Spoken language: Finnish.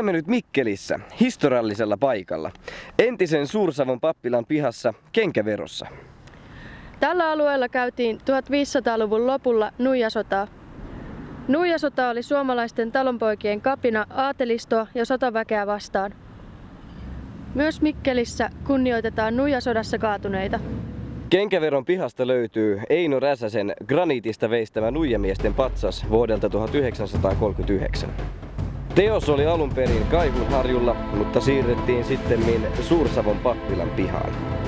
Olemme nyt Mikkelissä, historiallisella paikalla, entisen Suur-Savon pappilan pihassa Kenkäverossa. Tällä alueella käytiin 1500-luvun lopulla nuijasotaa. Nuijasota oli suomalaisten talonpoikien kapina aatelistoa ja sotaväkeä vastaan. Myös Mikkelissä kunnioitetaan nuijasodassa kaatuneita. Kenkäveron pihasta löytyy Eino Räsäsen graniitista veistämä nuijamiesten patsas vuodelta 1939. Teos oli alun perin Kaihunharjulla, mutta siirrettiin sittemmin Suur-Savon pappilan pihaan.